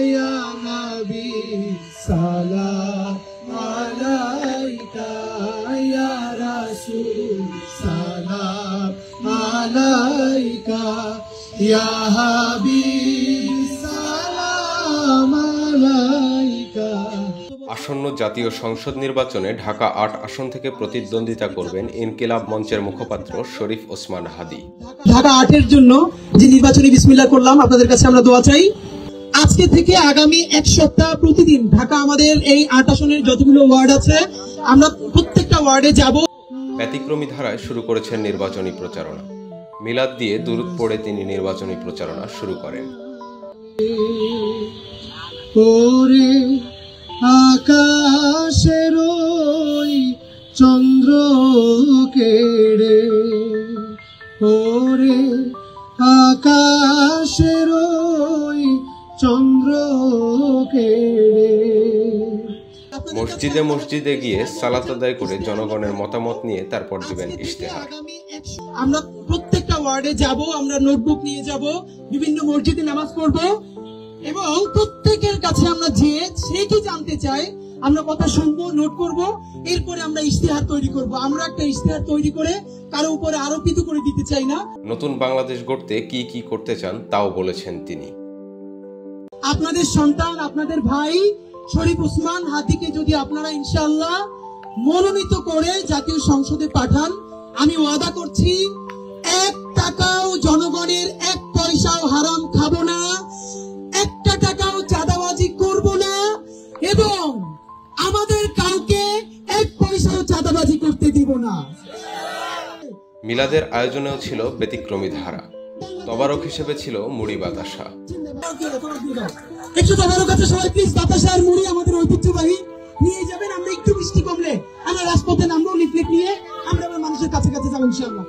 ইয়া নবী সালাম আলাইকা ইয়া রাসূল সালাম আলাইকা ইয়া হাবিব সালাম আলাইকা। আসন্ন জাতীয় সংসদ নির্বাচনে ঢাকা ৮ আসন থেকে প্রতিদ্বন্দ্বিতা করবেন ইনকিলাব মঞ্চের মুখপাত্র শরীফ ওসমান হাদী। ঢাকা ৮-এর জন্য যে নির্বাচনী বিসমিল্লাহ করলাম, আপনাদের কাছে আমরা দোয়া চাই। আজকে থেকে আগামী এক সপ্তাহ প্রতিদিন ঢাকা আমাদের এই ৮ আসনের যতগুলো ওয়ার্ড আছে আমরা প্রত্যেকটা ওয়ার্ডে যাব। ব্যতিক্রমী ধারায় শুরু করেছেন নির্বাচনী প্রচারণা। মিলাদ দিয়ে দুরূদ পড়ে তিনি নির্বাচনী প্রচারণা শুরু করেন। ওরে আকাশের ওই চন্দ্র কেড়ে, ওরে আকাশের ওই চন্দ্র কেড়ে। মসজিদে মসজিদে গিয়ে সালাত আদায় করে জনগণের মতামত নিয়ে তারপর দিবেন ইশতেহার। আমরা প্রত্যেকটা ওয়ার্ডে যাব, আমরা নোটবুক নিয়ে যাব, বিভিন্ন মসজিদে নামাজ পড়ব এবং প্রত্যেকের কাছে আমরা যে সে কি জানতে চাই আমরা কথা শুনবো, নোট করব, এরপরে আমরা ইশতেহার তৈরি করব। আমরা একটা ইশতেহার তৈরি করে কারো উপরে আরোপিত করে দিতে চাই না। নতুন বাংলাদেশ গড়তে কি কি করতে চান তাও বলেছেন তিনি। আপনাদের সন্তান, আপনাদের ভাই শরীফ ওসমান হাদীকে যদি আপনারা ইনশাআল্লাহ মনোনীত করে জাতীয় সংসদে পাঠান, আমি ওয়াদা করছি 1 টাকাও জনগণের 1 পয়সাও হারাম খাবো না, 1 টাকাও চাঁদাবাজি করব না এবং আমাদের কাউকে 1 পয়সাও চাঁদাবাজি করতে দিব না। মিলাদের আয়োজনেও ছিল ব্যতিক্রমী ধারা। তবারক হিসেবে ছিল মুড়ি বাতাসা। একটু তবারক আছে সবাই প্লিজ, বাতাসা আর মুড়ি আমাদের ঐতিহ্যবাহী নিয়ে যাবেন। আমরা একটু বৃষ্টি কমলে আমরা রাজপথে নামবো, লিফলেট নিয়ে আমরা মানুষের কাছে কাছে যাবো ইনশাআল্লাহ।